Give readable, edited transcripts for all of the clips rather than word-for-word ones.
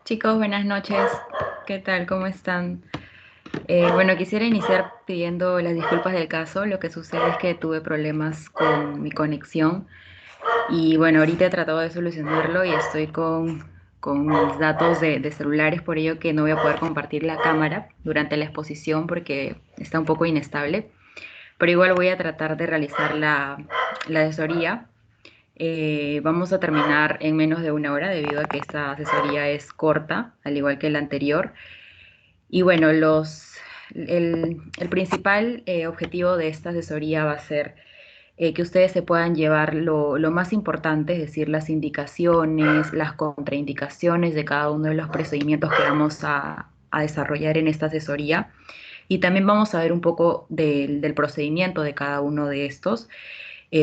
Chicos, buenas noches. ¿Qué tal? ¿Cómo están? Bueno, quisiera iniciar pidiendo las disculpas del caso. Lo que sucede es que tuve problemas con mi conexión y bueno, ahorita he tratado de solucionarlo y estoy con mis datos de celulares, por ello que no voy a poder compartir la cámara durante la exposición porque está un poco inestable, pero igual voy a tratar de realizar la asesoría. Vamos a terminar en menos de una hora debido a que esta asesoría es corta, al igual que la anterior. Y bueno, el principal objetivo de esta asesoría va a ser que ustedes se puedan llevar lo más importante, es decir, las indicaciones, las contraindicaciones de cada uno de los procedimientos que vamos a desarrollar en esta asesoría. Y también vamos a ver un poco del procedimiento de cada uno de estos.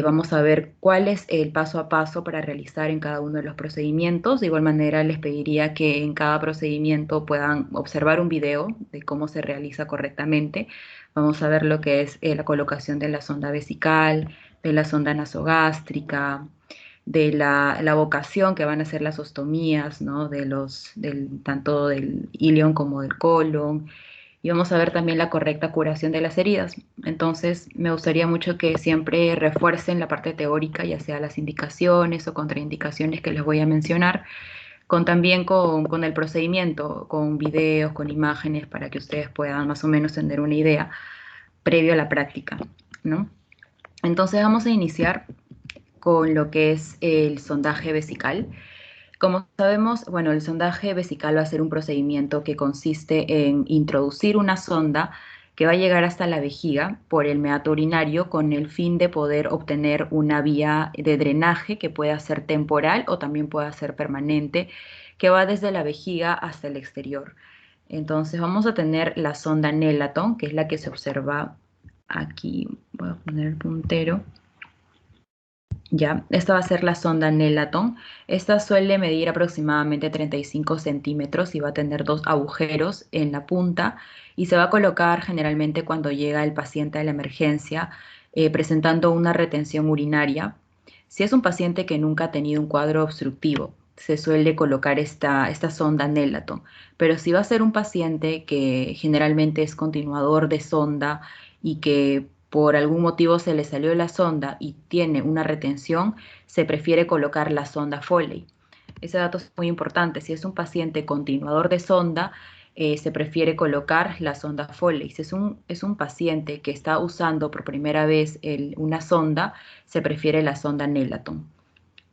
Vamos a ver cuál es el paso a paso para realizar en cada uno de los procedimientos. De igual manera, les pediría que en cada procedimiento puedan observar un video de cómo se realiza correctamente. Vamos a ver lo que es la colocación de la sonda vesical, de la sonda nasogástrica, de la vocación que van a ser las ostomías, ¿no? Tanto del ilion como del colon, y vamos a ver también la correcta curación de las heridas. Entonces, me gustaría mucho que siempre refuercen la parte teórica, ya sea las indicaciones o contraindicaciones que les voy a mencionar, también con el procedimiento, con videos, con imágenes, para que ustedes puedan más o menos tener una idea previo a la práctica, ¿no? Entonces, vamos a iniciar con lo que es el sondaje vesical. Como sabemos, bueno, el sondaje vesical va a ser un procedimiento que consiste en introducir una sonda que va a llegar hasta la vejiga por el meato urinario con el fin de poder obtener una vía de drenaje que pueda ser temporal o también pueda ser permanente, que va desde la vejiga hasta el exterior. Entonces vamos a tener la sonda Nelaton, que es la que se observa aquí. Voy a poner el puntero. Ya, esta va a ser la sonda Nelaton. Esta suele medir aproximadamente 35 centímetros y va a tener dos agujeros en la punta y se va a colocar generalmente cuando llega el paciente a la emergencia presentando una retención urinaria. Si es un paciente que nunca ha tenido un cuadro obstructivo, se suele colocar esta sonda Nelaton. Pero si va a ser un paciente que generalmente es continuador de sonda y que por algún motivo se le salió la sonda y tiene una retención, se prefiere colocar la sonda Foley. Ese dato es muy importante. Si es un paciente continuador de sonda, se prefiere colocar la sonda Foley. Si es un paciente que está usando por primera vez una sonda, se prefiere la sonda Nelaton.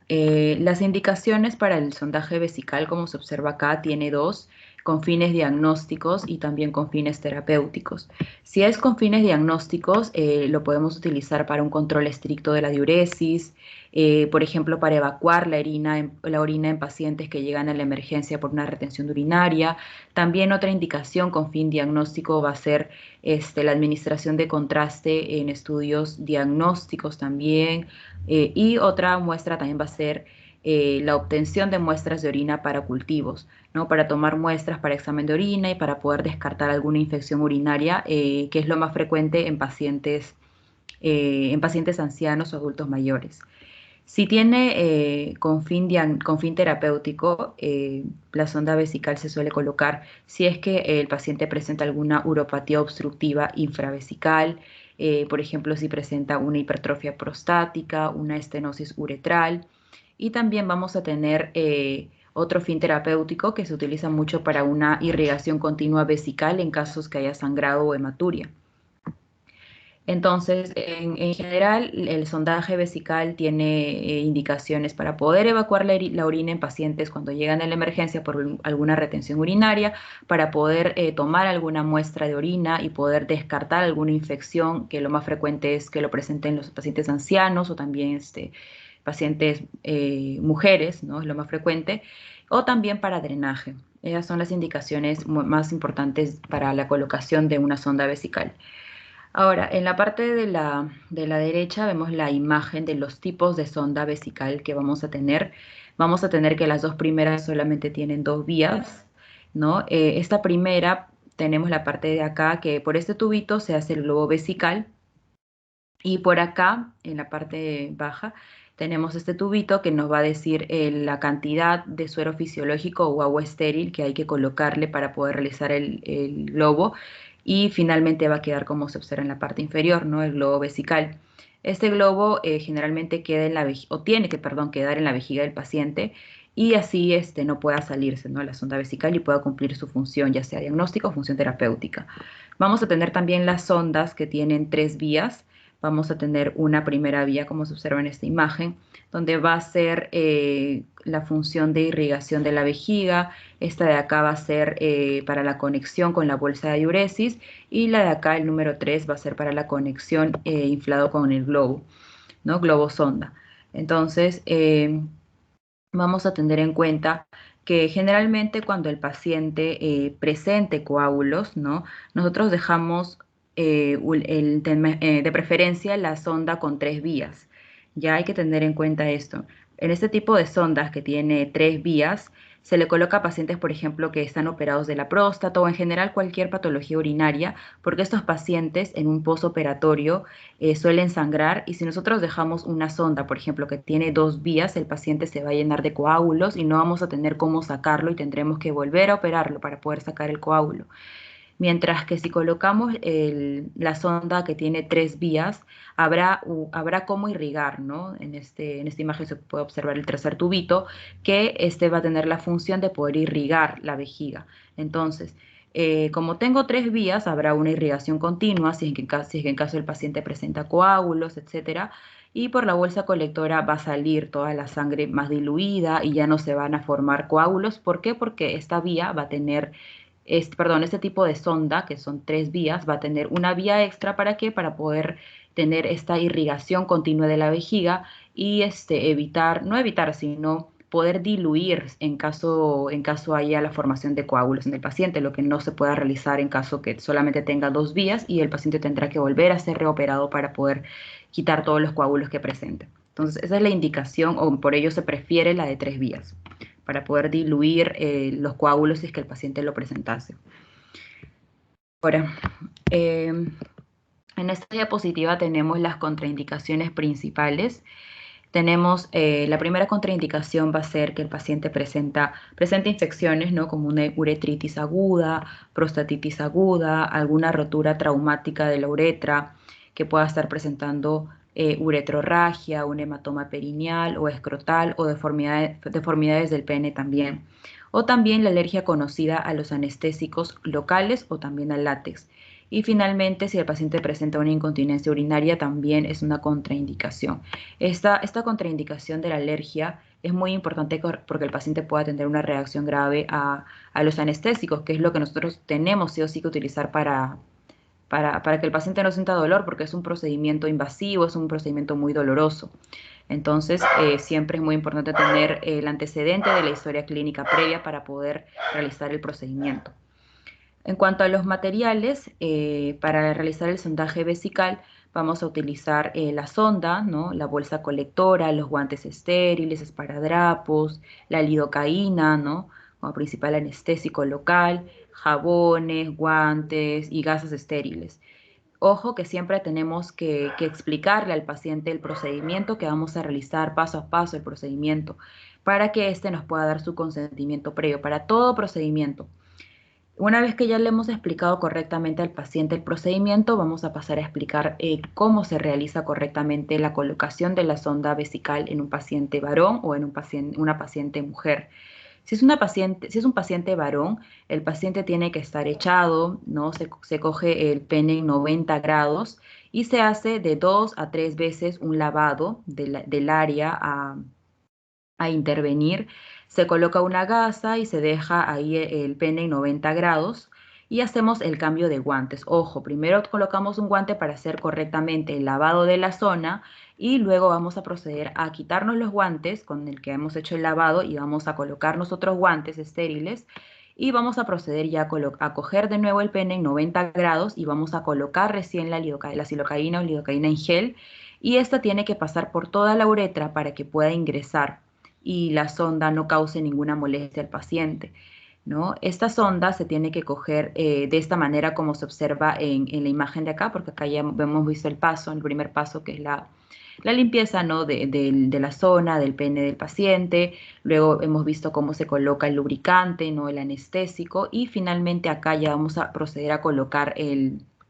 Las indicaciones para el sondaje vesical, como se observa acá, tiene dos, con fines diagnósticos y también con fines terapéuticos. Si es con fines diagnósticos, lo podemos utilizar para un control estricto de la diuresis, por ejemplo, para evacuar la orina en pacientes que llegan a la emergencia por una retención urinaria. También otra indicación con fin diagnóstico va a ser la administración de contraste en estudios diagnósticos también, y otra muestra también va a ser la obtención de muestras de orina para cultivos, ¿no? Para tomar muestras para examen de orina y para poder descartar alguna infección urinaria, que es lo más frecuente en pacientes ancianos o adultos mayores. Si tiene con fin terapéutico, la sonda vesical se suele colocar si es que el paciente presenta alguna uropatía obstructiva infravesical, por ejemplo, si presenta una hipertrofia prostática, una estenosis uretral, y también vamos a tener otro fin terapéutico que se utiliza mucho para una irrigación continua vesical en casos que haya sangrado o hematuria. Entonces, en general, el sondaje vesical tiene indicaciones para poder evacuar la orina en pacientes cuando llegan a la emergencia por alguna retención urinaria, para poder tomar alguna muestra de orina y poder descartar alguna infección, que lo más frecuente es que lo presenten los pacientes ancianos o también pacientes mujeres, ¿no? Es lo más frecuente, o también para drenaje. Esas son las indicaciones más importantes para la colocación de una sonda vesical. Ahora, en la parte de la derecha vemos la imagen de los tipos de sonda vesical que vamos a tener. Vamos a tener que las dos primeras solamente tienen dos vías, ¿no? Esta primera tenemos la parte de acá que por este tubito se hace el globo vesical Y por acá, en la parte baja, tenemos este tubito que nos va a decir la cantidad de suero fisiológico o agua estéril que hay que colocarle para poder realizar el globo. Y finalmente va a quedar como se observa en la parte inferior, ¿no? El globo vesical. Este globo generalmente queda en la o tiene que, perdón, quedar en la vejiga del paciente y así no pueda salirse, ¿no? La sonda vesical y pueda cumplir su función, ya sea diagnóstica o función terapéutica. Vamos a tener también las sondas que tienen tres vías. Vamos a tener una primera vía, como se observa en esta imagen, donde va a ser la función de irrigación de la vejiga. Esta de acá va a ser para la conexión con la bolsa de diuresis y la de acá, el número 3, va a ser para la conexión inflado con el globo, ¿no? Globo sonda. Entonces, vamos a tener en cuenta que generalmente cuando el paciente presente coágulos, ¿no? Nosotros dejamos de preferencia la sonda con tres vías. Ya hay que tener en cuenta esto. En este tipo de sondas que tiene tres vías, se le coloca a pacientes, por ejemplo, que están operados de la próstata o en general cualquier patología urinaria, porque estos pacientes en un posoperatorio suelen sangrar y si nosotros dejamos una sonda, por ejemplo, que tiene dos vías, el paciente se va a llenar de coágulos y no vamos a tener cómo sacarlo y tendremos que volver a operarlo para poder sacar el coágulo. Mientras que si colocamos la sonda que tiene tres vías, habrá cómo irrigar, ¿no? En esta imagen se puede observar el tercer tubito, que este va a tener la función de poder irrigar la vejiga. Entonces, como tengo tres vías, habrá una irrigación continua, si es que en caso el paciente presenta coágulos, etcétera, y por la bolsa colectora va a salir toda la sangre más diluida y ya no se van a formar coágulos. ¿Por qué? Porque esta vía va a tener este tipo de sonda, que son tres vías, va a tener una vía extra. ¿Para qué? Para poder tener esta irrigación continua de la vejiga y evitar, no evitar, sino poder diluir en caso haya la formación de coágulos en el paciente, lo que no se pueda realizar en caso que solamente tenga dos vías y el paciente tendrá que volver a ser reoperado para poder quitar todos los coágulos que presente. Entonces, esa es la indicación, o por ello se prefiere la de tres vías para poder diluir los coágulos si es que el paciente lo presentase. Ahora, en esta diapositiva tenemos las contraindicaciones principales. Tenemos la primera contraindicación va a ser que el paciente presenta infecciones, ¿no? Como una uretritis aguda, prostatitis aguda, alguna rotura traumática de la uretra que pueda estar presentando uretrorragia, un hematoma perineal o escrotal o deformidades del pene también. O también la alergia conocida a los anestésicos locales o también al látex. Y finalmente, si el paciente presenta una incontinencia urinaria, también es una contraindicación. Esta contraindicación de la alergia es muy importante porque el paciente pueda tener una reacción grave a los anestésicos, que es lo que nosotros tenemos sí o sí que utilizar para que el paciente no sienta dolor, porque es un procedimiento invasivo, es un procedimiento muy doloroso. Entonces, siempre es muy importante tener el antecedente de la historia clínica previa para poder realizar el procedimiento. En cuanto a los materiales, para realizar el sondaje vesical vamos a utilizar la sonda, ¿no? La bolsa colectora, los guantes estériles, esparadrapos, la lidocaína, ¿no? Como principal anestésico local, jabones, guantes y gasas estériles. Ojo que siempre tenemos que explicarle al paciente el procedimiento que vamos a realizar paso a paso, el procedimiento, para que éste nos pueda dar su consentimiento previo para todo procedimiento. Una vez que ya le hemos explicado correctamente al paciente el procedimiento, vamos a pasar a explicar cómo se realiza correctamente la colocación de la sonda vesical en un paciente varón o en una paciente mujer. Si es un paciente varón, el paciente tiene que estar echado, ¿no? Se coge el pene en 90 grados y se hace de 2 a 3 veces un lavado del área a intervenir. Se coloca una gasa y se deja ahí el pene en 90 grados y hacemos el cambio de guantes. Ojo, primero colocamos un guante para hacer correctamente el lavado de la zona y luego vamos a proceder a quitarnos los guantes con el que hemos hecho el lavado y vamos a colocarnos otros guantes estériles y vamos a proceder ya a coger de nuevo el pene en 90 grados y vamos a colocar recién la silocaína o lidocaína en gel y esta tiene que pasar por toda la uretra para que pueda ingresar y la sonda no cause ninguna molestia al paciente. ¿no? Esta sonda se tiene que coger de esta manera como se observa en la imagen de acá, porque acá ya hemos visto el paso, el primer paso que es la limpieza, ¿no? de la zona, del pene del paciente. Luego hemos visto cómo se coloca el lubricante, ¿no? El anestésico. Y finalmente acá ya vamos a proceder a colocar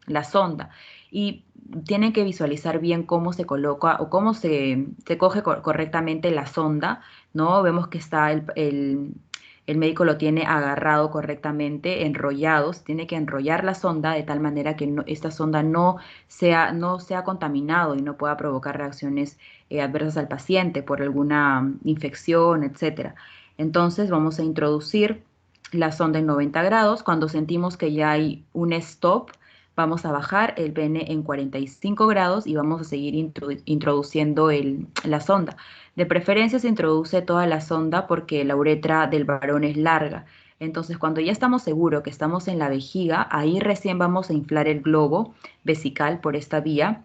la sonda. Y tienen que visualizar bien cómo se coloca o cómo se coge correctamente la sonda, ¿no? Vemos que está el médico lo tiene agarrado correctamente, enrollado, se tiene que enrollar la sonda de tal manera que esta sonda no sea contaminado y no pueda provocar reacciones adversas al paciente por alguna infección, etcétera. Entonces vamos a introducir la sonda en 90 grados. Cuando sentimos que ya hay un stop, vamos a bajar el pene en 45 grados y vamos a seguir introduciendo la sonda. De preferencia se introduce toda la sonda porque la uretra del varón es larga. Entonces, cuando ya estamos seguros que estamos en la vejiga, ahí recién vamos a inflar el globo vesical por esta vía,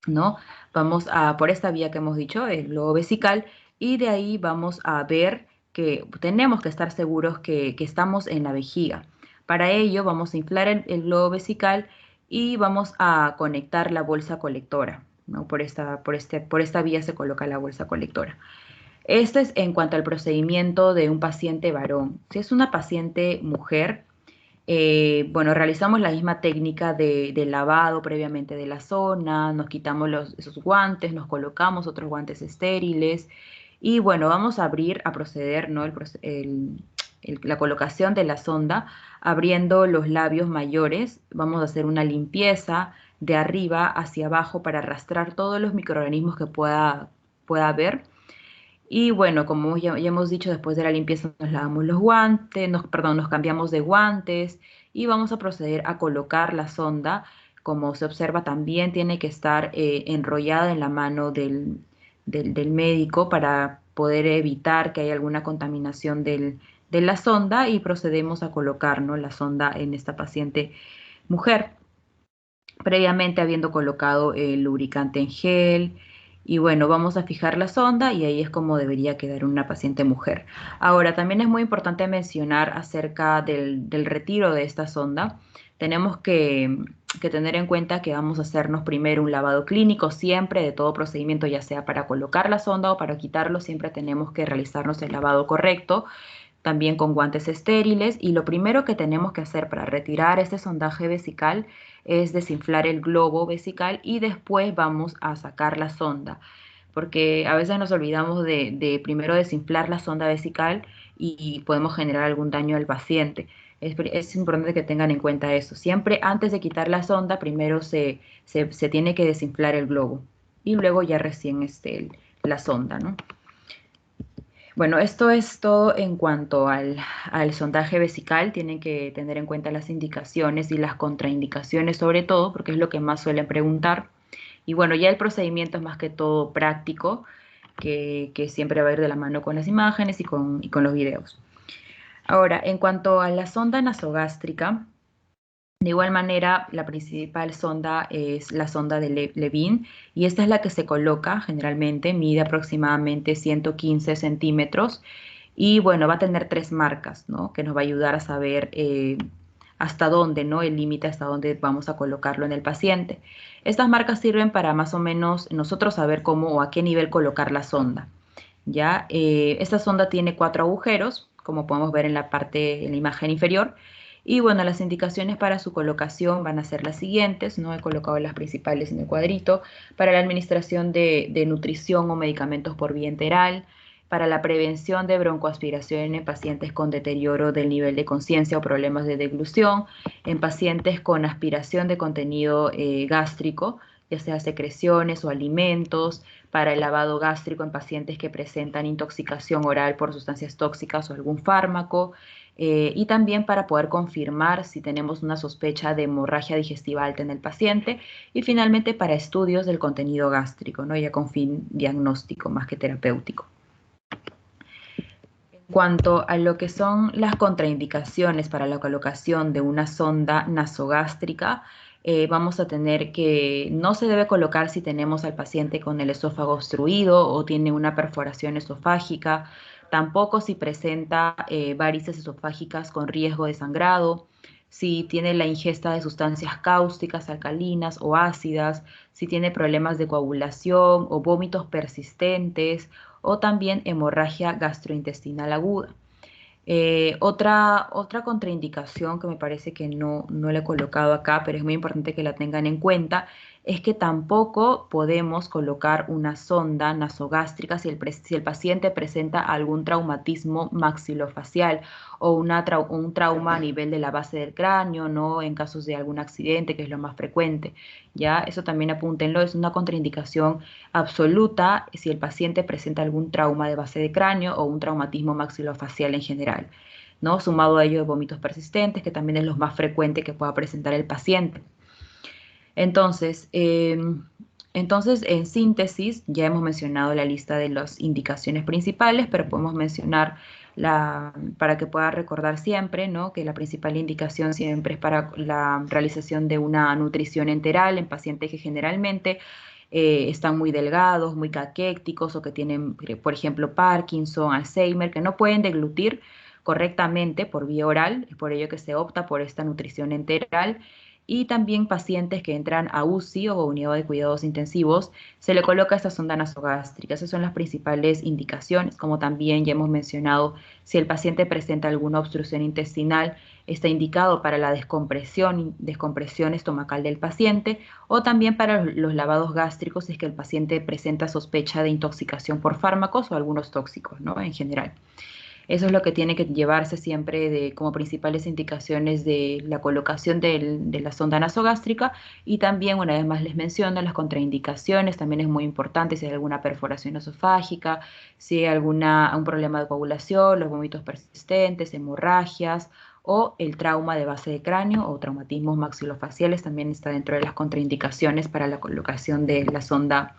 ¿no? Vamos a, por esta vía que hemos dicho, el globo vesical, y de ahí vamos a ver que tenemos que estar seguros que estamos en la vejiga. Para ello vamos a inflar el globo vesical y vamos a conectar la bolsa colectora, ¿no? Por esta vía se coloca la bolsa colectora. Esto es en cuanto al procedimiento de un paciente varón. Si es una paciente mujer, bueno, realizamos la misma técnica de lavado previamente de la zona, nos quitamos esos guantes, nos colocamos otros guantes estériles y bueno, vamos a proceder, ¿no? La colocación de la sonda, abriendo los labios mayores, vamos a hacer una limpieza de arriba hacia abajo para arrastrar todos los microorganismos que pueda haber. Y bueno, como ya hemos dicho, después de la limpieza nos lavamos los guantes, perdón, nos cambiamos de guantes y vamos a proceder a colocar la sonda. Como se observa, también tiene que estar enrollada en la mano del médico para poder evitar que haya alguna contaminación de la sonda y procedemos a colocar, ¿no? La sonda en esta paciente mujer, previamente habiendo colocado el lubricante en gel. Y bueno, vamos a fijar la sonda y ahí es como debería quedar una paciente mujer. Ahora, también es muy importante mencionar acerca del retiro de esta sonda. Tenemos que tener en cuenta que vamos a hacernos primero un lavado clínico siempre de todo procedimiento, ya sea para colocar la sonda o para quitarlo, siempre tenemos que realizarnos el lavado correcto, también con guantes estériles. Y lo primero que tenemos que hacer para retirar este sondaje vesical es desinflar el globo vesical y después vamos a sacar la sonda, porque a veces nos olvidamos de primero desinflar la sonda vesical y podemos generar algún daño al paciente. Es importante que tengan en cuenta eso. Siempre antes de quitar la sonda, primero se tiene que desinflar el globo y luego ya recién la sonda, ¿no? Bueno, esto es todo en cuanto al sondaje vesical. Tienen que tener en cuenta las indicaciones y las contraindicaciones sobre todo, porque es lo que más suelen preguntar. Y bueno, ya el procedimiento es más que todo práctico, que siempre va a ir de la mano con las imágenes y con los videos. Ahora, en cuanto a la sonda nasogástrica, de igual manera, la principal sonda es la sonda de Levin y esta es la que se coloca generalmente, mide aproximadamente 115 centímetros y bueno, va a tener tres marcas, ¿no? Que nos va a ayudar a saber hasta dónde, ¿no? El límite hasta dónde vamos a colocarlo en el paciente. Estas marcas sirven para más o menos nosotros saber cómo o a qué nivel colocar la sonda. ¿Ya? Esta sonda tiene 4 agujeros, como podemos ver en la imagen inferior. Y bueno, las indicaciones para su colocación van a ser las siguientes, ¿no? He colocado las principales en el cuadrito. Para la administración de nutrición o medicamentos por vía enteral, para la prevención de broncoaspiración en pacientes con deterioro del nivel de conciencia o problemas de deglución, en pacientes con aspiración de contenido gástrico, ya sea secreciones o alimentos, para el lavado gástrico en pacientes que presentan intoxicación oral por sustancias tóxicas o algún fármaco, y también para poder confirmar si tenemos una sospecha de hemorragia digestiva alta en el paciente, y finalmente para estudios del contenido gástrico, ¿no? Ya con fin diagnóstico más que terapéutico. En cuanto a lo que son las contraindicaciones para la colocación de una sonda nasogástrica, vamos a tener que no se debe colocar si tenemos al paciente con el esófago obstruido o tiene una perforación esofágica, tampoco si presenta varices esofágicas con riesgo de sangrado, si tiene la ingesta de sustancias cáusticas, alcalinas o ácidas, si tiene problemas de coagulación o vómitos persistentes o también hemorragia gastrointestinal aguda. Otra contraindicación que me parece que no le he colocado acá, pero es muy importante que la tengan en cuenta, es que tampoco podemos colocar una sonda nasogástrica si el paciente presenta algún traumatismo maxilofacial o un trauma a nivel de la base del cráneo, ¿no? En casos de algún accidente, que es lo más frecuente. ¿Ya? Eso también apúntenlo, es una contraindicación absoluta si el paciente presenta algún trauma de base de cráneo o un traumatismo maxilofacial en general, ¿no? Sumado a ello, vómitos persistentes, que también es lo más frecuente que pueda presentar el paciente. Entonces, en síntesis, ya hemos mencionado la lista de las indicaciones principales, pero podemos mencionar para que pueda recordar siempre, ¿no? Que la principal indicación siempre es para la realización de una nutrición enteral en pacientes que generalmente están muy delgados, muy caquéticos o que tienen, por ejemplo, Parkinson, Alzheimer, que no pueden deglutir correctamente por vía oral, es por ello que se opta por esta nutrición enteral. Y también pacientes que entran a UCI o unidad de cuidados intensivos, se le coloca esta sonda nasogástrica. Esas son las principales indicaciones, como también ya hemos mencionado, si el paciente presenta alguna obstrucción intestinal, está indicado para la descompresión estomacal del paciente o también para los lavados gástricos si es que el paciente presenta sospecha de intoxicación por fármacos o algunos tóxicos, ¿no? En general. Eso es lo que tiene que llevarse siempre como principales indicaciones de la colocación de la sonda nasogástrica y también, una vez más les menciono, las contraindicaciones, también es muy importante si hay alguna perforación esofágica, si hay un problema de coagulación, los vómitos persistentes, hemorragias o el trauma de base de cráneo o traumatismos maxilofaciales también está dentro de las contraindicaciones para la colocación de la sonda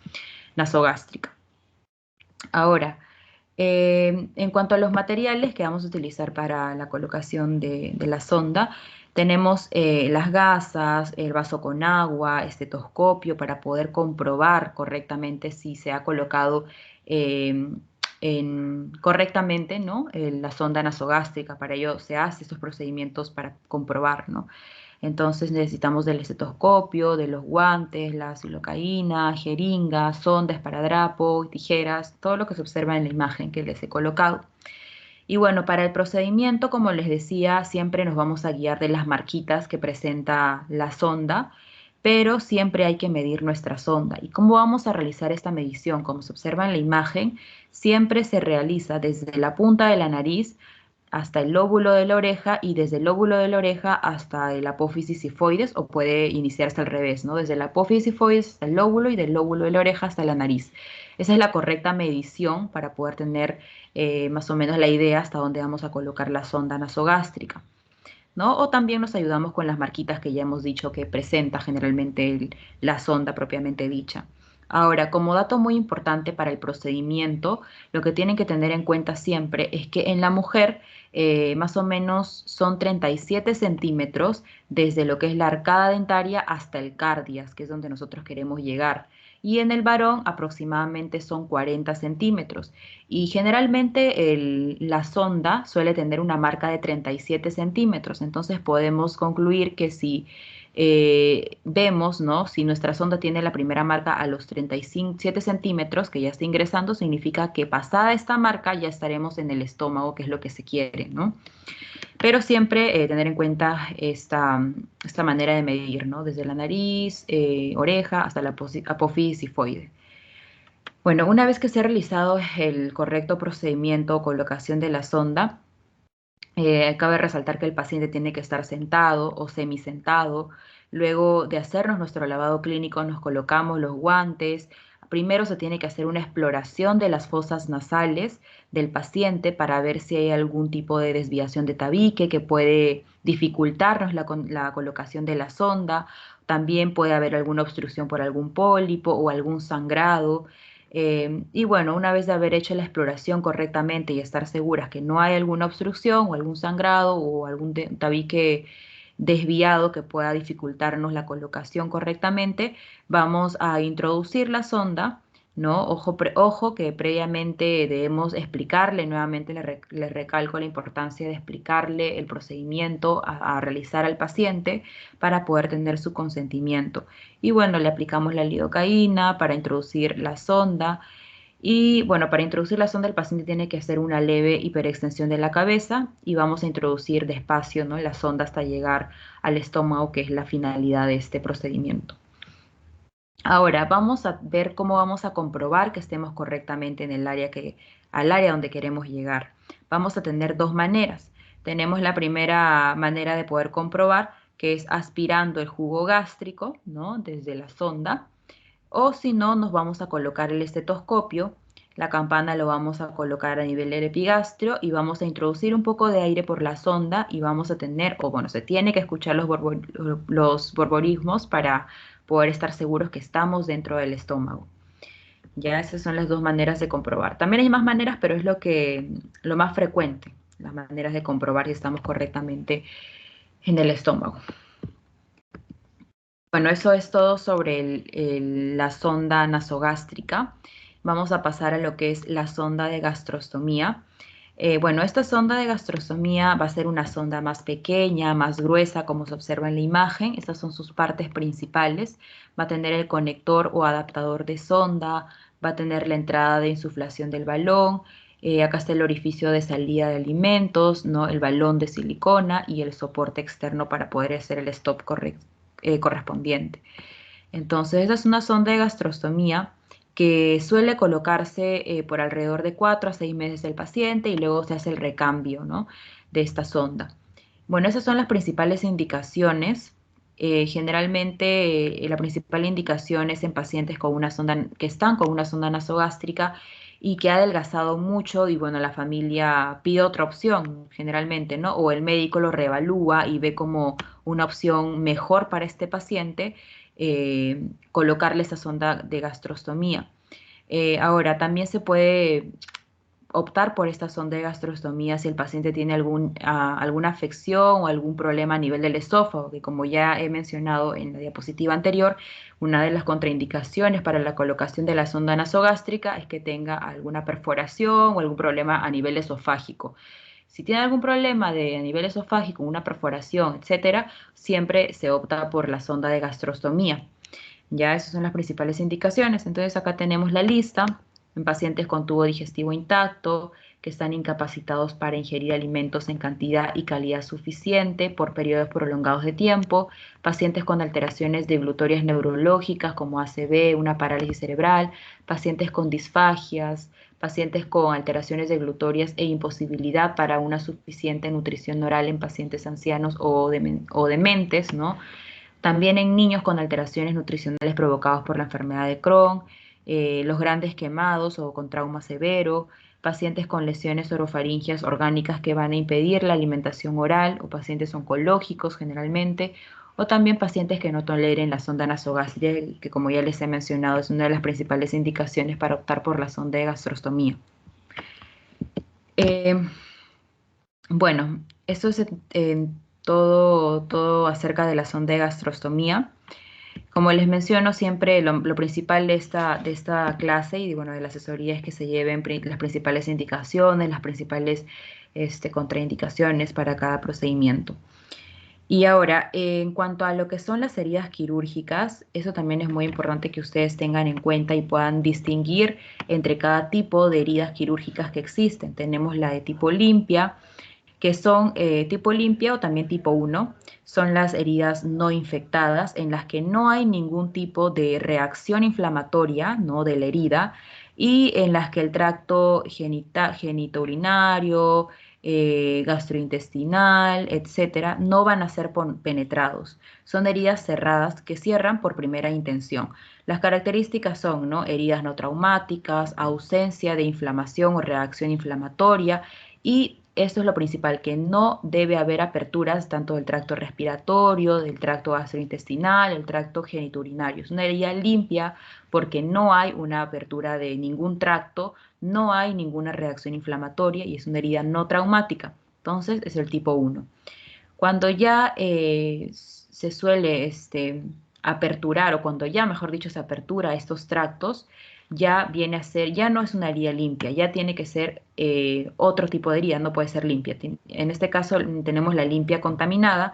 nasogástrica. Ahora, en cuanto a los materiales que vamos a utilizar para la colocación de la sonda, tenemos las gasas, el vaso con agua, estetoscopio para poder comprobar correctamente si se ha colocado eh, correctamente, ¿no? La sonda nasogástrica. Para ello se hace estos procedimientos para comprobar, ¿no? Entonces necesitamos del estetoscopio, de los guantes, la silocaína, jeringas, sondas, esparadrapo, tijeras, todo lo que se observa en la imagen que les he colocado. Y bueno, para el procedimiento, como les decía, siempre nos vamos a guiar de las marquitas que presenta la sonda, pero siempre hay que medir nuestra sonda. ¿Y cómo vamos a realizar esta medición? Como se observa en la imagen, siempre se realiza desde la punta de la nariz hasta el lóbulo de la oreja y desde el lóbulo de la oreja hasta el apófisis sifoides o puede iniciarse al revés, ¿no? Desde el apófisis sifoides hasta el lóbulo y del lóbulo de la oreja hasta la nariz. Esa es la correcta medición para poder tener más o menos la idea hasta dónde vamos a colocar la sonda nasogástrica, ¿no? O también nos ayudamos con las marquitas que ya hemos dicho que presenta generalmente la sonda propiamente dicha. Ahora, como dato muy importante para el procedimiento, lo que tienen que tener en cuenta siempre es que en la mujer más o menos son 37 centímetros desde lo que es la arcada dentaria hasta el cardias, que es donde nosotros queremos llegar. Y en el varón aproximadamente son 40 centímetros. Y generalmente la sonda suele tener una marca de 37 centímetros. Entonces podemos concluir que si vemos, ¿no? Si nuestra sonda tiene la primera marca a los 37 centímetros que ya está ingresando, significa que pasada esta marca ya estaremos en el estómago, que es lo que se quiere, ¿no? Pero siempre tener en cuenta esta manera de medir, ¿no? Desde la nariz, oreja, hasta la apófisis sifoide. Bueno, una vez que se ha realizado el correcto procedimiento o colocación de la sonda, cabe resaltar que el paciente tiene que estar sentado o semisentado. Luego de hacernos nuestro lavado clínico, nos colocamos los guantes. Primero se tiene que hacer una exploración de las fosas nasales del paciente para ver si hay algún tipo de desviación de tabique que puede dificultarnos la colocación de la sonda. También puede haber alguna obstrucción por algún pólipo o algún sangrado. Y bueno, una vez de haber hecho la exploración correctamente y estar seguras que no hay alguna obstrucción o algún sangrado o algún tabique desviado que pueda dificultarnos la colocación correctamente, vamos a introducir la sonda ¿no? Ojo que previamente debemos explicarle, nuevamente le recalco la importancia de explicarle el procedimiento a realizar al paciente para poder tener su consentimiento. Y bueno, le aplicamos la lidocaína para introducir la sonda. Y bueno, para introducir la sonda el paciente tiene que hacer una leve hiperextensión de la cabeza y vamos a introducir despacio, ¿no?, la sonda hasta llegar al estómago, que es la finalidad de este procedimiento. Ahora vamos a ver cómo vamos a comprobar que estemos correctamente en el área al área donde queremos llegar. Vamos a tener dos maneras. Tenemos la primera manera de poder comprobar, que es aspirando el jugo gástrico, ¿no?, desde la sonda. O si no, nos vamos a colocar el estetoscopio, la campana lo vamos a colocar a nivel del epigastrio y vamos a introducir un poco de aire por la sonda y vamos a tener, o bueno, se tiene que escuchar los borborismos para poder estar seguros que estamos dentro del estómago. Ya esas son las dos maneras de comprobar. También hay más maneras, pero es lo más frecuente, las maneras de comprobar si estamos correctamente en el estómago. Bueno, eso es todo sobre la sonda nasogástrica. Vamos a pasar a lo que es la sonda de gastrostomía. Bueno, esta sonda de gastrostomía va a ser una sonda más pequeña, más gruesa, como se observa en la imagen. Estas son sus partes principales. Va a tener el conector o adaptador de sonda, va a tener la entrada de insuflación del balón. Acá está el orificio de salida de alimentos, ¿no?, el balón de silicona y el soporte externo para poder hacer el stop correspondiente. Entonces, esa es una sonda de gastrostomía que suele colocarse por alrededor de 4 a 6 meses del paciente y luego se hace el recambio, ¿no?, de esta sonda. Bueno, esas son las principales indicaciones. Generalmente la principal indicación es en pacientes con una sonda, que están con una sonda nasogástrica y que ha adelgazado mucho y bueno, la familia pide otra opción generalmente, ¿no? O el médico lo reevalúa y ve como una opción mejor para este paciente, colocarle esa sonda de gastrostomía. Ahora, también se puede optar por esta sonda de gastrostomía si el paciente tiene alguna afección o algún problema a nivel del esófago, que como ya he mencionado en la diapositiva anterior, una de las contraindicaciones para la colocación de la sonda nasogástrica es que tenga alguna perforación o algún problema a nivel esofágico. Si tiene algún problema a nivel esofágico, una perforación, etcétera, siempre se opta por la sonda de gastrostomía. Ya esas son las principales indicaciones. Entonces acá tenemos la lista en pacientes con tubo digestivo intacto, que están incapacitados para ingerir alimentos en cantidad y calidad suficiente por periodos prolongados de tiempo, pacientes con alteraciones deglutorias neurológicas como ACV, una parálisis cerebral, pacientes con disfagias, pacientes con alteraciones deglutorias e imposibilidad para una suficiente nutrición oral en pacientes ancianos o dementes, ¿no? También en niños con alteraciones nutricionales provocadas por la enfermedad de Crohn, los grandes quemados o con trauma severo, pacientes con lesiones orofaringeas orgánicas que van a impedir la alimentación oral o pacientes oncológicos generalmente, o también pacientes que no toleren la sonda nasogástrica, que como ya les he mencionado es una de las principales indicaciones para optar por la sonda de gastrostomía. Eh, bueno, eso es todo acerca de la sonda de gastrostomía. Como les menciono, siempre lo principal de esta clase y bueno, de la asesoría es que se lleven las principales indicaciones, las principales contraindicaciones para cada procedimiento. Y ahora, en cuanto a lo que son las heridas quirúrgicas, eso también es muy importante que ustedes tengan en cuenta y puedan distinguir entre cada tipo de heridas quirúrgicas que existen. Tenemos la de tipo limpia, que son tipo limpia o también tipo 1, son las heridas no infectadas en las que no hay ningún tipo de reacción inflamatoria, ¿no?, de la herida y en las que el tracto genitourinario, gastrointestinal, etcétera, no van a ser penetrados. Son heridas cerradas que cierran por primera intención. Las características son, ¿no?, heridas no traumáticas, ausencia de inflamación o reacción inflamatoria y esto es lo principal, que no debe haber aperturas tanto del tracto respiratorio, del tracto gastrointestinal, del tracto genitourinario. Es una herida limpia porque no hay una apertura de ningún tracto, no hay ninguna reacción inflamatoria y es una herida no traumática. Entonces es el tipo 1. Cuando ya se suele aperturar, o cuando ya, mejor dicho, se apertura estos tractos, ya viene a ser, ya no es una herida limpia, ya tiene que ser otro tipo de herida, no puede ser limpia. En este caso tenemos la limpia contaminada,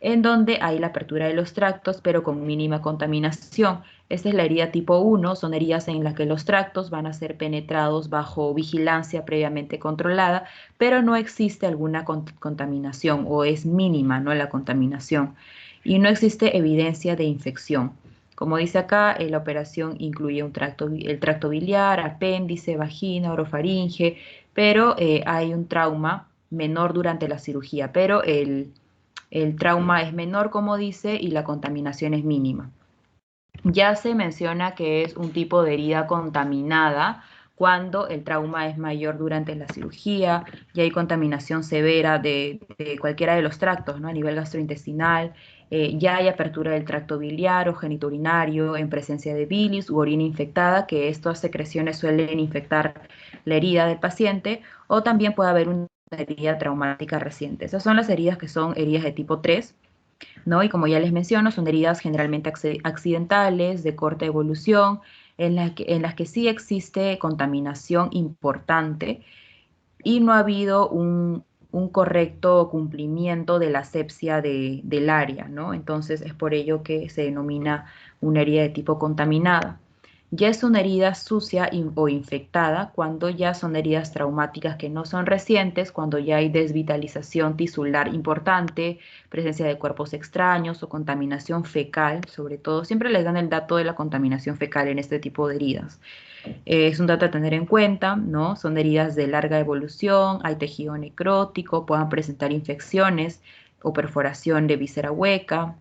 en donde hay la apertura de los tractos, pero con mínima contaminación. Esta es la herida tipo 1, son heridas en las que los tractos van a ser penetrados bajo vigilancia previamente controlada, pero no existe alguna contaminación o es mínima, ¿no? La contaminación y no existe evidencia de infección. Como dice acá, la operación incluye el tracto biliar, apéndice, vagina, orofaringe, pero hay un trauma menor durante la cirugía, pero el trauma es menor, como dice, y la contaminación es mínima. Ya se menciona que es un tipo de herida contaminada cuando el trauma es mayor durante la cirugía y hay contaminación severa de cualquiera de los tractos, ¿no? A nivel gastrointestinal, ya hay apertura del tracto biliar o genitourinario en presencia de bilis u orina infectada, que estas secreciones suelen infectar la herida del paciente, o también puede haber una herida traumática reciente. Esas son las heridas que son heridas de tipo 3, ¿no? Y como ya les menciono, son heridas generalmente accidentales, de corta evolución, en las que sí existe contaminación importante y no ha habido un correcto cumplimiento de la asepsia del área, ¿no? Entonces es por ello que se denomina una herida de tipo contaminada. Ya es una herida sucia o infectada cuando ya son heridas traumáticas que no son recientes, cuando ya hay desvitalización tisular importante, presencia de cuerpos extraños o contaminación fecal, sobre todo. Siempre les dan el dato de la contaminación fecal en este tipo de heridas. Es un dato a tener en cuenta, ¿no? Son heridas de larga evolución, hay tejido necrótico, puedan presentar infecciones o perforación de víscera hueca.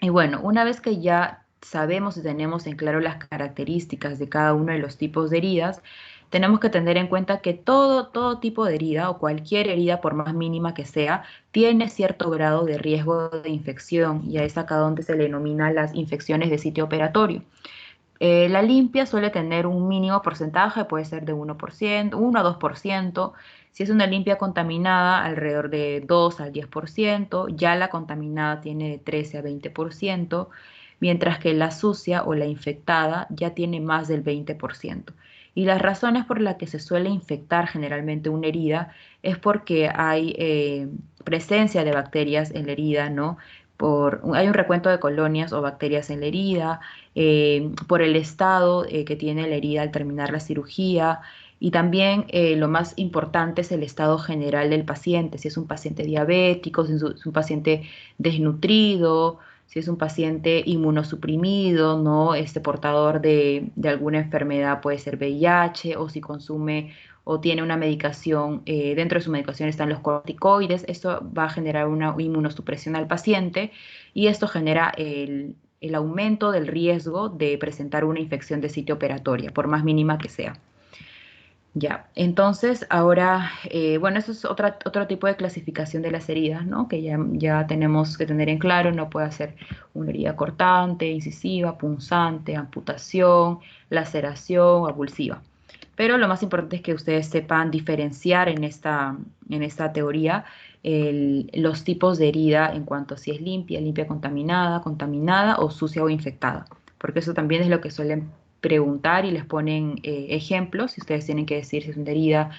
Y bueno, una vez que ya sabemos y tenemos en claro las características de cada uno de los tipos de heridas, tenemos que tener en cuenta que todo tipo de herida o cualquier herida, por más mínima que sea, tiene cierto grado de riesgo de infección y es acá donde se le denomina las infecciones de sitio operatorio. La limpia suele tener un mínimo porcentaje, puede ser de 1%, 1 a 2%. Si es una limpia contaminada, alrededor de 2 al 10%. Ya la contaminada tiene de 13 a 20%, mientras que la sucia o la infectada ya tiene más del 20%. Y las razones por las que se suele infectar generalmente una herida es porque hay presencia de bacterias en la herida, ¿no? Hay un recuento de colonias o bacterias en la herida, por el estado que tiene la herida al terminar la cirugía y también lo más importante es el estado general del paciente, si es un paciente diabético, si es un paciente desnutrido, si es un paciente inmunosuprimido, ¿no? Portador de alguna enfermedad, puede ser VIH, o si consume o tiene una medicación, dentro de su medicación están los corticoides, esto va a generar una inmunosupresión al paciente y esto genera el aumento del riesgo de presentar una infección de sitio operatoria, por más mínima que sea. Ya, entonces ahora, bueno, eso es otro tipo de clasificación de las heridas, ¿no? Que ya tenemos que tener en claro, no puede ser una herida cortante, incisiva, punzante, amputación, laceración, avulsiva. Pero lo más importante es que ustedes sepan diferenciar en esta teoría los tipos de herida en cuanto a si es limpia, limpia contaminada, contaminada o sucia o infectada, porque eso también es lo que suelen preguntar y les ponen ejemplos y ustedes tienen que decir si es una herida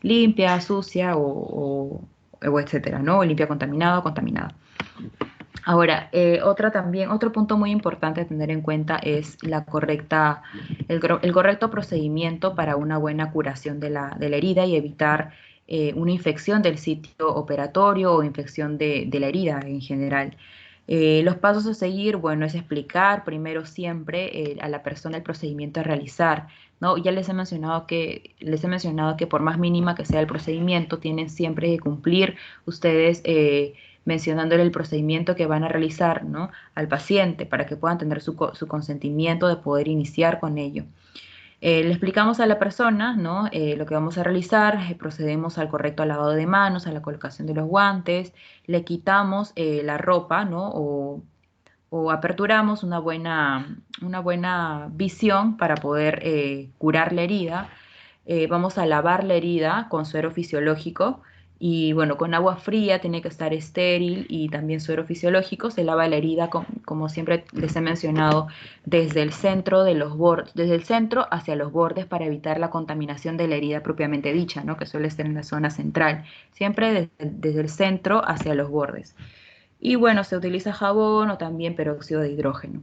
limpia, sucia o etcétera, ¿no? O limpia contaminada o contaminada. Ahora, otro punto muy importante a tener en cuenta es el correcto procedimiento para una buena curación de la herida y evitar una infección del sitio operatorio o infección de la herida en general. Los pasos a seguir, bueno, es explicar primero siempre a la persona el procedimiento a realizar, ¿no? Ya les he mencionado que por más mínima que sea el procedimiento, tienen siempre que cumplir ustedes mencionándole el procedimiento que van a realizar, ¿no? Al paciente para que puedan tener su consentimiento de poder iniciar con ello. Le explicamos a la persona, ¿no? Lo que vamos a realizar, procedemos al correcto lavado de manos, a la colocación de los guantes, le quitamos la ropa, ¿no? O aperturamos una buena visión para poder curar la herida. Vamos a lavar la herida con suero fisiológico Y bueno, con agua fría, tiene que estar estéril y también suero fisiológico. Se lava la herida, como siempre les he mencionado, desde el centro de los bordes, desde el centro hacia los bordes para evitar la contaminación de la herida propiamente dicha, ¿no? Que suele estar en la zona central. Siempre desde el centro hacia los bordes. Y bueno, se utiliza jabón o también peróxido de hidrógeno.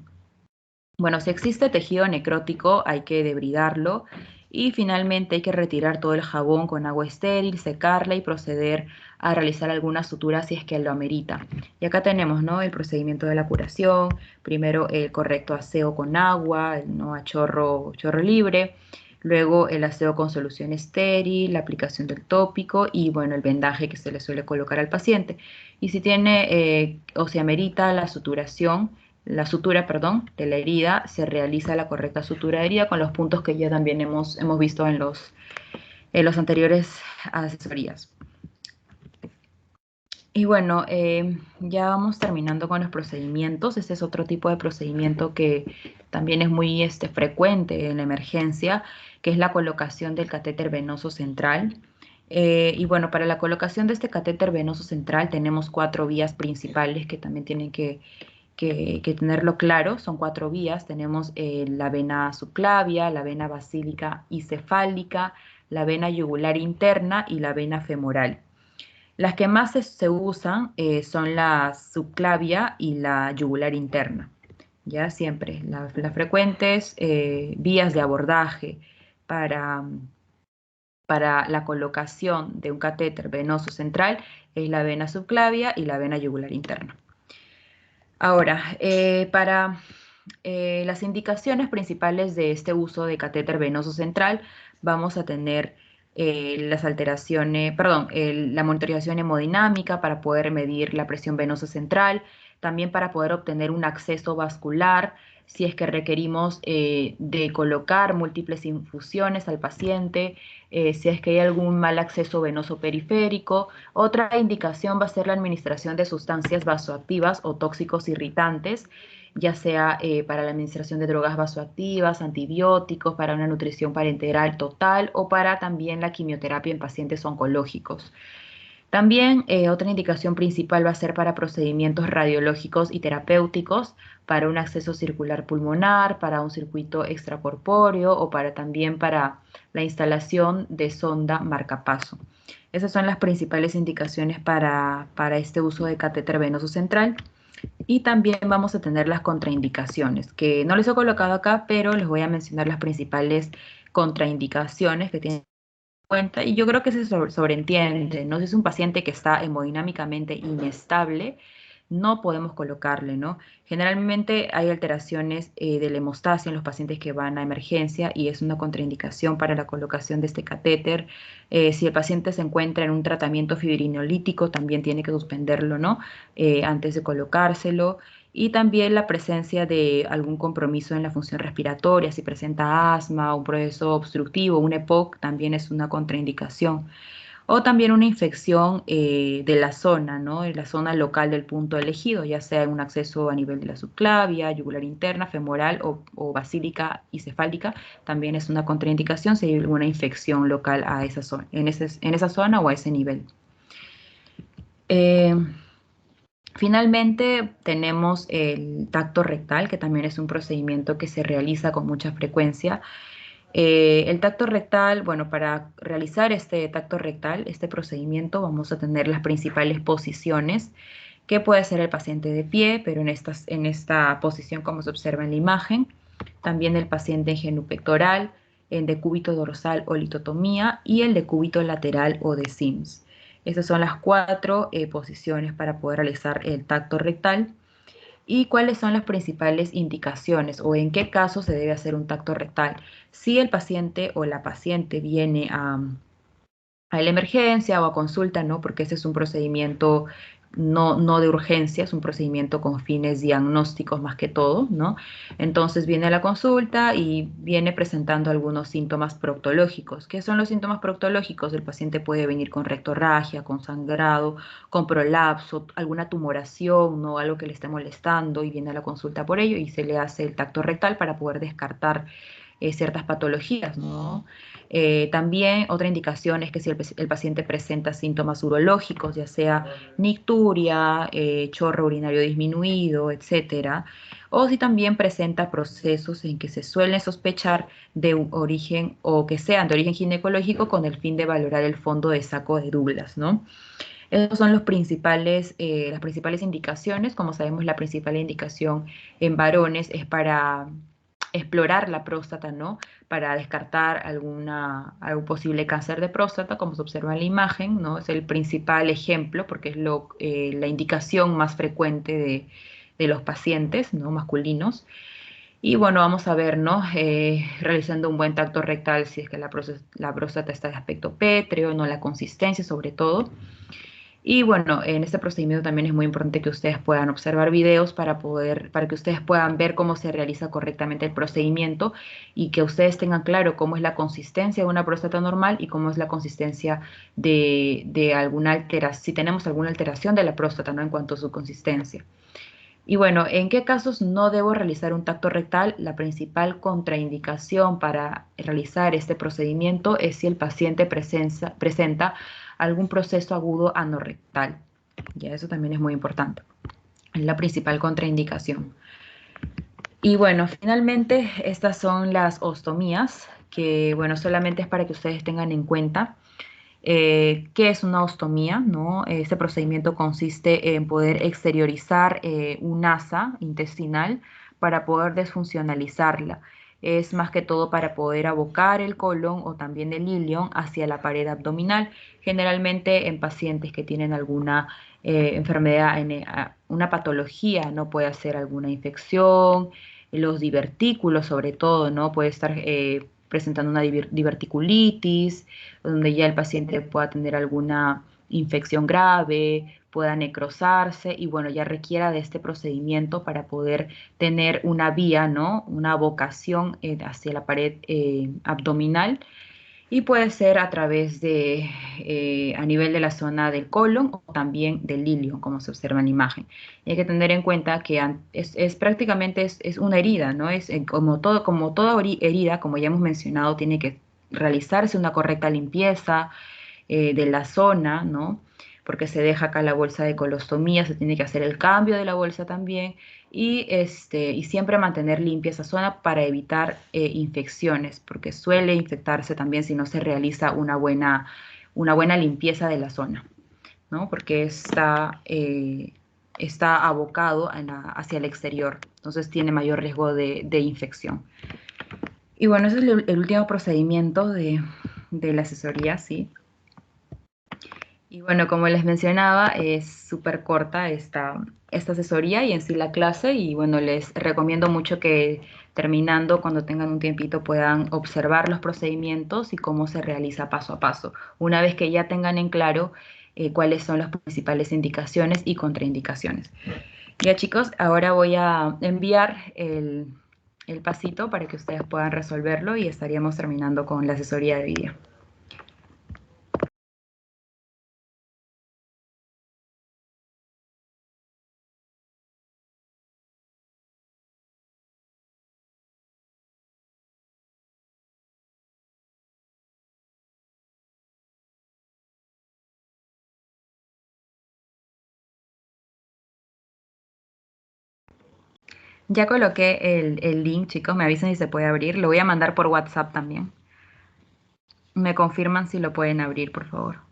Bueno, si existe tejido necrótico, hay que debridarlo y finalmente hay que retirar todo el jabón con agua estéril, secarla y proceder a realizar alguna sutura si es que lo amerita. Y acá tenemos, ¿no?, el procedimiento de la curación. Primero el correcto aseo con agua, no a chorro libre. Luego el aseo con solución estéril, la aplicación del tópico y bueno, el vendaje que se le suele colocar al paciente. Y si tiene o se amerita la sutura, perdón, de la herida, se realiza la correcta sutura de herida con los puntos que ya también hemos visto en los anteriores asesorías. Y bueno, ya vamos terminando con los procedimientos. Este es otro tipo de procedimiento que también es muy frecuente en la emergencia, que es la colocación del catéter venoso central. Y bueno, para la colocación de este catéter venoso central tenemos 4 vías principales que también tienen que tenerlo claro. Son 4 vías. Tenemos la vena subclavia, la vena basílica y cefálica, la vena yugular interna y la vena femoral. Las que más se usan son la subclavia y la yugular interna. Ya siempre, las frecuentes vías de abordaje para, para la colocación de un catéter venoso central es la vena subclavia y la vena yugular interna. Ahora, para las indicaciones principales de este uso de catéter venoso central, vamos a tener las alteraciones, perdón, la monitorización hemodinámica para poder medir la presión venosa central, también para poder obtener un acceso vascular, si es que requerimos de colocar múltiples infusiones al paciente, si es que hay algún mal acceso venoso periférico. Otra indicación va a ser la administración de sustancias vasoactivas o tóxicos irritantes, ya sea para la administración de drogas vasoactivas, antibióticos, para una nutrición parenteral total o para también la quimioterapia en pacientes oncológicos. También otra indicación principal va a ser para procedimientos radiológicos y terapéuticos, para un acceso circular pulmonar, para un circuito extracorpóreo o también para la instalación de sonda marcapaso. Esas son las principales indicaciones para este uso de catéter venoso central. Y también vamos a tener las contraindicaciones, que no les he colocado acá, pero les voy a mencionar las principales contraindicaciones que tienen cuenta, y yo creo que se sobreentiende, ¿no? Si es un paciente que está hemodinámicamente inestable, no podemos colocarle, ¿no? Generalmente hay alteraciones de la hemostasia en los pacientes que van a emergencia y es una contraindicación para la colocación de este catéter. Si el paciente se encuentra en un tratamiento fibrinolítico, también tiene que suspenderlo, ¿no? Antes de colocárselo. Y también la presencia de algún compromiso en la función respiratoria, si presenta asma, un proceso obstructivo, un EPOC, también es una contraindicación. O también una infección de la zona, ¿no? De la zona local del punto elegido, ya sea un acceso a nivel de la subclavia, yugular interna, femoral o basílica y cefálica, también es una contraindicación si hay alguna infección local a esa zona, en esa zona o a ese nivel. Eh, Finalmente tenemos el tacto rectal, que también es un procedimiento que se realiza con mucha frecuencia. El tacto rectal, bueno, para realizar este tacto rectal, este procedimiento, vamos a tener las principales posiciones, que puede ser el paciente de pie, pero en esta posición como se observa en la imagen, también el paciente en genupectoral, en decúbito dorsal o litotomía y el decúbito lateral o de Sims. Estas son las 4 posiciones para poder realizar el tacto rectal. ¿Y cuáles son las principales indicaciones o en qué caso se debe hacer un tacto rectal? Si el paciente o la paciente viene a la emergencia o a consulta, ¿no? Porque ese es un procedimiento no de urgencia, es un procedimiento con fines diagnósticos más que todo, ¿no? Entonces viene a la consulta y viene presentando algunos síntomas proctológicos. ¿Qué son los síntomas proctológicos? El paciente puede venir con rectorragia, con sangrado, con prolapso, alguna tumoración, ¿no? Algo que le esté molestando y viene a la consulta por ello y se le hace el tacto rectal para poder descartar ciertas patologías, ¿no? También otra indicación es que si el paciente presenta síntomas urológicos, ya sea nicturia, chorro urinario disminuido, etcétera, o si también presenta procesos en que se suele sospechar de un origen o que sean de origen ginecológico con el fin de valorar el fondo de saco de Douglas, ¿no? Esas son las principales indicaciones. Como sabemos, la principal indicación en varones es para explorar la próstata, ¿no? Para descartar algún posible cáncer de próstata, como se observa en la imagen, ¿no? Es el principal ejemplo porque es la indicación más frecuente de los pacientes, ¿no? Masculinos. Y bueno, vamos a ver, ¿no? Realizando un buen tacto rectal si es que la próstata está de aspecto pétreo, ¿no? La consistencia sobre todo. Y bueno, en este procedimiento también es muy importante que ustedes puedan observar videos para que ustedes puedan ver cómo se realiza correctamente el procedimiento y que ustedes tengan claro cómo es la consistencia de una próstata normal y cómo es la consistencia de alguna alteración, si tenemos alguna alteración de la próstata, ¿no? En cuanto a su consistencia. Y bueno, ¿en qué casos no debo realizar un tacto rectal? La principal contraindicación para realizar este procedimiento es si el paciente presenta algún proceso agudo anorrectal. Ya eso también es muy importante. Es la principal contraindicación. Y bueno, finalmente estas son las ostomías, que bueno, solamente es para que ustedes tengan en cuenta ¿qué es una ostomía? ¿No? Este procedimiento consiste en poder exteriorizar un asa intestinal para poder desfuncionalizarla. Es más que todo para poder abocar el colon o también el ilion hacia la pared abdominal, generalmente en pacientes que tienen alguna enfermedad, una patología, no puede ser alguna infección, los divertículos sobre todo, ¿no? Puede estar presentando una diverticulitis, donde ya el paciente pueda tener alguna infección grave, pueda necrosarse y bueno, ya requiera de este procedimiento para poder tener una vía, ¿no? Una vocación hacia la pared abdominal y puede ser a través a nivel de la zona del colon o también del ilio, como se observa en la imagen. Y hay que tener en cuenta que es prácticamente es una herida, ¿no? Es como toda herida, como ya hemos mencionado, tiene que realizarse una correcta limpieza de la zona, ¿no? Porque se deja acá la bolsa de colostomía, se tiene que hacer el cambio de la bolsa también y siempre mantener limpia esa zona para evitar infecciones, porque suele infectarse también si no se realiza una buena limpieza de la zona, ¿no? Porque está abocado hacia el exterior, entonces tiene mayor riesgo de infección. Y bueno, ese es el último procedimiento de la asesoría, ¿sí? Y bueno, como les mencionaba, es súper corta esta asesoría y en sí la clase. Y bueno, les recomiendo mucho que terminando, cuando tengan un tiempito, puedan observar los procedimientos y cómo se realiza paso a paso. Una vez que ya tengan en claro cuáles son las principales indicaciones y contraindicaciones. Ya chicos, ahora voy a enviar el pasito para que ustedes puedan resolverlo y estaríamos terminando con la asesoría de vídeo. Ya coloqué el link, chicos, me avisan si se puede abrir. Lo voy a mandar por WhatsApp también. Me confirman si lo pueden abrir, por favor.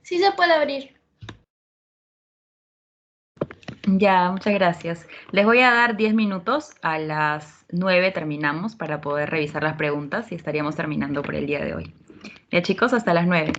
Sí se puede abrir. Ya, muchas gracias. Les voy a dar 10 minutos. A las 9 terminamos para poder revisar las preguntas y estaríamos terminando por el día de hoy. Ya, chicos, hasta las 9.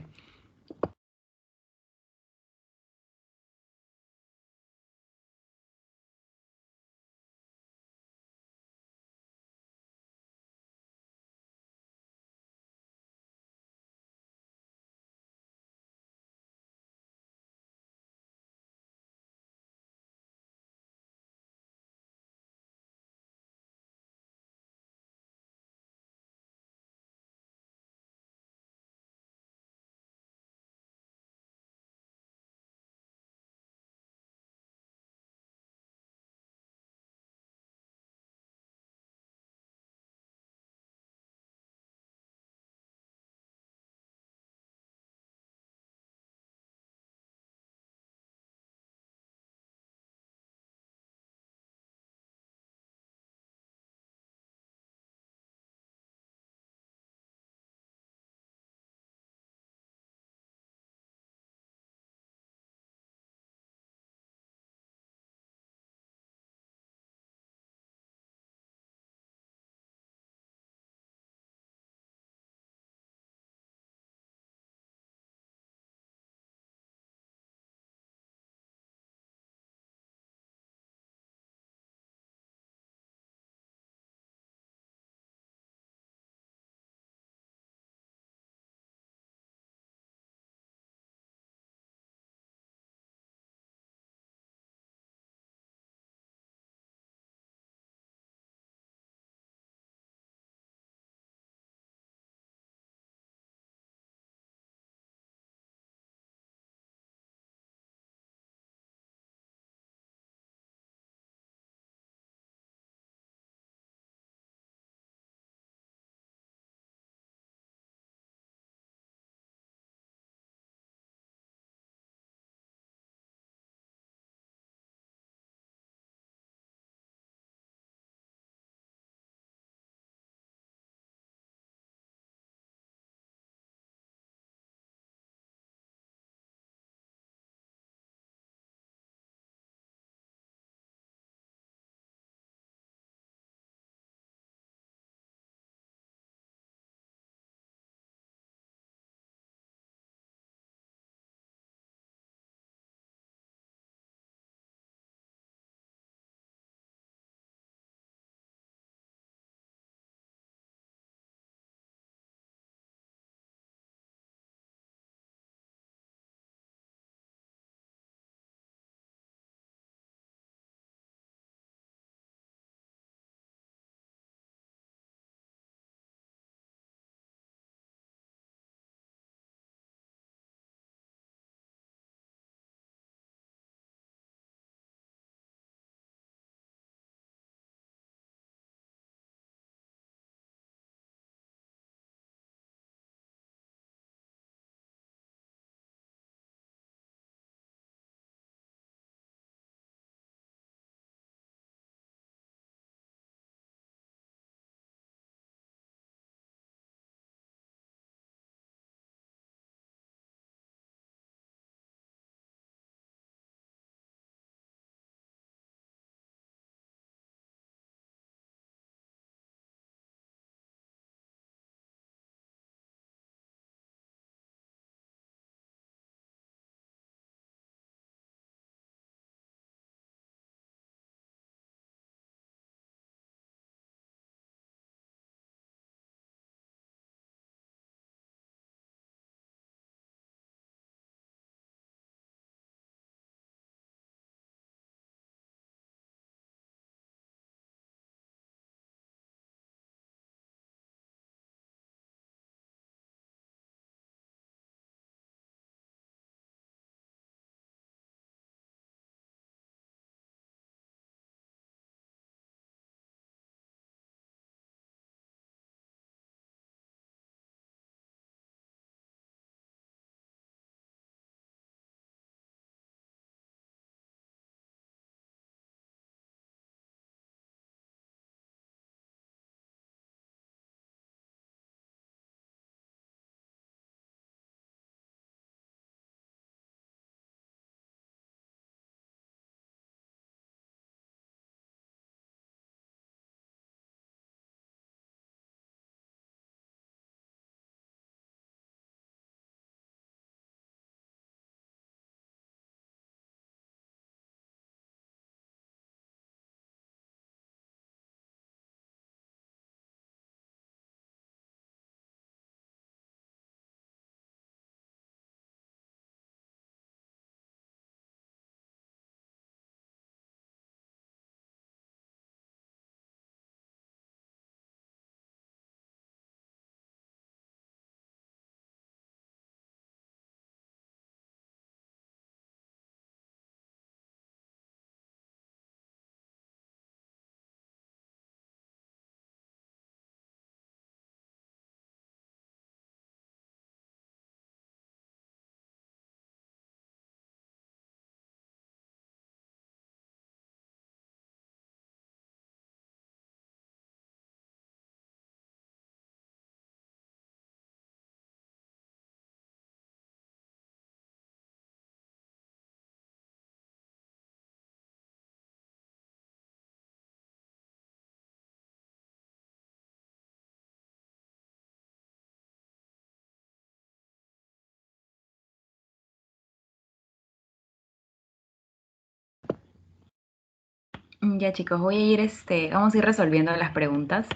Ya chicos, voy a ir, vamos a ir resolviendo las preguntas.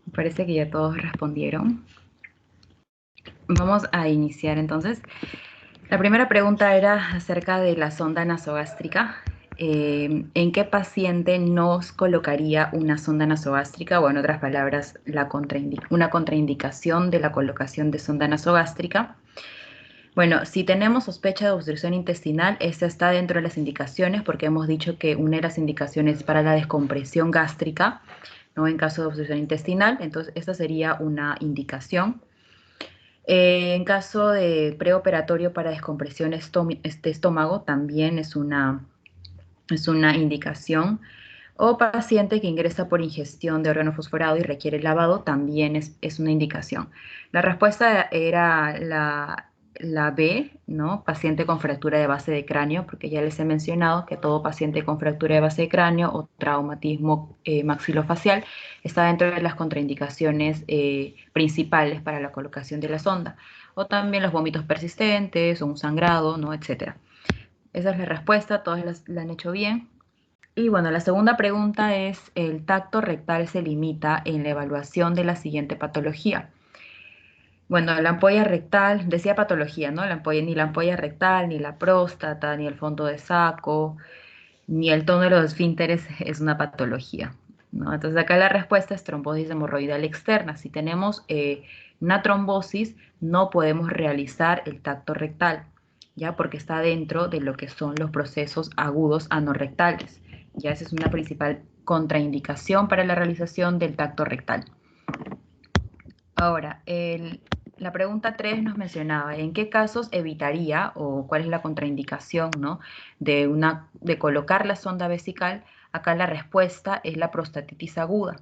Me parece que ya todos respondieron. Vamos a iniciar entonces. La primera pregunta era acerca de la sonda nasogástrica. ¿En qué paciente nos colocaría una sonda nasogástrica? O en otras palabras, una contraindicación de la colocación de sonda nasogástrica. Bueno, si tenemos sospecha de obstrucción intestinal, esta está dentro de las indicaciones porque hemos dicho que una de las indicaciones para la descompresión gástrica, ¿no? En caso de obstrucción intestinal, entonces esta sería una indicación. En caso de preoperatorio para descompresión de estómago, también es una indicación. O paciente que ingresa por ingestión de órgano fosforado y requiere lavado, también es una indicación. La respuesta era la B, ¿no? Paciente con fractura de base de cráneo, porque ya les he mencionado que todo paciente con fractura de base de cráneo o traumatismo maxilofacial está dentro de las contraindicaciones principales para la colocación de la sonda. O también los vómitos persistentes o un sangrado, ¿no? Etcétera. Esa es la respuesta, todos la han hecho bien. Y bueno, la segunda pregunta es, ¿el tacto rectal se limita en la evaluación de la siguiente patología? Bueno, la ampolla rectal, decía patología, ¿no? Ni la ampolla rectal, ni la próstata, ni el fondo de saco, ni el tono de los esfínteres es una patología, ¿no? Entonces acá la respuesta es trombosis hemorroidal externa. Si tenemos una trombosis, no podemos realizar el tacto rectal, ¿ya? Porque está dentro de lo que son los procesos agudos anorrectales. Ya esa es una principal contraindicación para la realización del tacto rectal. Ahora, la pregunta 3 nos mencionaba en qué casos evitaría o cuál es la contraindicación, ¿no? de colocar la sonda vesical. Acá la respuesta es la prostatitis aguda.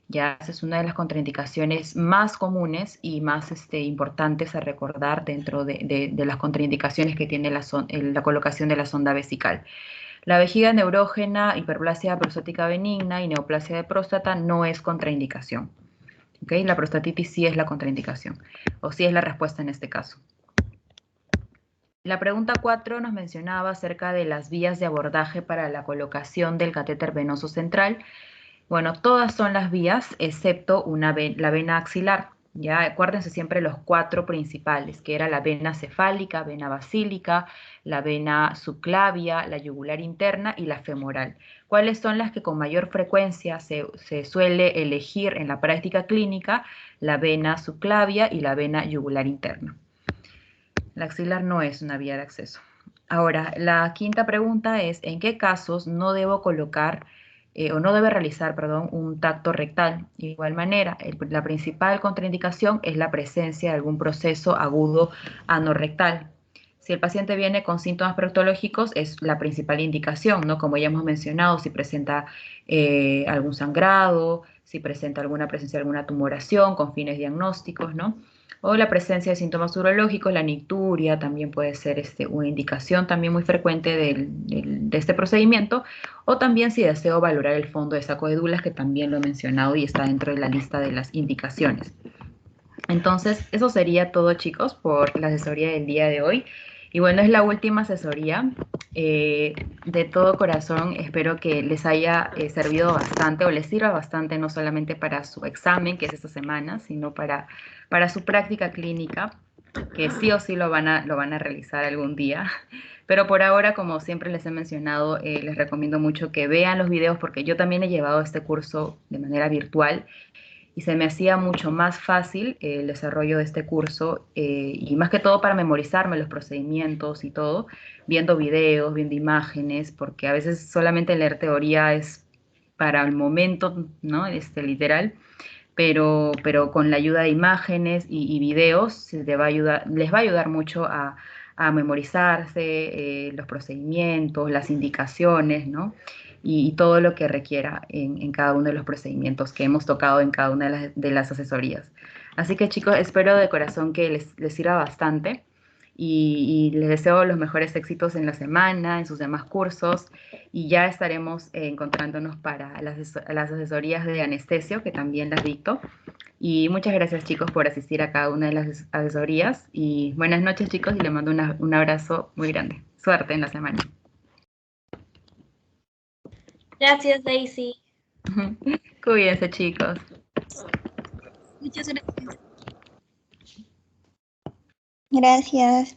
Ya esa es una de las contraindicaciones más comunes y más importantes a recordar dentro de las contraindicaciones que tiene la colocación de la sonda vesical. La vejiga neurógena, hiperplasia prostática benigna y neoplasia de próstata no es contraindicación. ¿Okay? La prostatitis sí es la contraindicación, o sí es la respuesta en este caso. La pregunta 4 nos mencionaba acerca de las vías de abordaje para la colocación del catéter venoso central. Bueno, todas son las vías, excepto la vena axilar. Ya acuérdense siempre los 4 principales, que era la vena cefálica, vena basílica, la vena subclavia, la yugular interna y la femoral. ¿Cuáles son las que con mayor frecuencia se suele elegir en la práctica clínica? La vena subclavia y la vena yugular interna. La axilar no es una vía de acceso. Ahora, la quinta pregunta es, ¿en qué casos no debo colocar o no debe realizar, perdón, un tacto rectal? De igual manera, la principal contraindicación es la presencia de algún proceso agudo anorrectal. Si el paciente viene con síntomas proctológicos, es la principal indicación, ¿no? Como ya hemos mencionado, si presenta algún sangrado, si presenta alguna presencia de alguna tumoración con fines diagnósticos, ¿no? O la presencia de síntomas urológicos, la nicturia también puede ser una indicación también muy frecuente de este procedimiento, o también si deseo valorar el fondo de saco de Dulas, que también lo he mencionado y está dentro de la lista de las indicaciones. Entonces, eso sería todo, chicos, por la asesoría del día de hoy. Y bueno, es la última asesoría. De todo corazón, espero que les haya servido bastante o les sirva bastante, no solamente para su examen, que es esta semana, sino para su práctica clínica, que sí o sí lo van a realizar algún día. Pero por ahora, como siempre les he mencionado, les recomiendo mucho que vean los videos porque yo también he llevado este curso de manera virtual y se me hacía mucho más fácil el desarrollo de este curso y más que todo para memorizarme los procedimientos y todo, viendo videos, viendo imágenes, porque a veces solamente leer teoría es para el momento, ¿no? Literal, pero con la ayuda de imágenes y videos les va a ayudar mucho a memorizarse los procedimientos, las indicaciones, ¿no? Y todo lo que requiera en cada uno de los procedimientos que hemos tocado en cada una de las asesorías. Así que chicos, espero de corazón que les sirva bastante y les deseo los mejores éxitos en la semana, en sus demás cursos y ya estaremos encontrándonos para las asesorías de anestesio, que también las dicto. Y muchas gracias chicos por asistir a cada una de las asesorías y buenas noches chicos y les mando un abrazo muy grande. Suerte en la semana. Gracias, Daisy. Cuídense, chicos. Muchas gracias. Gracias.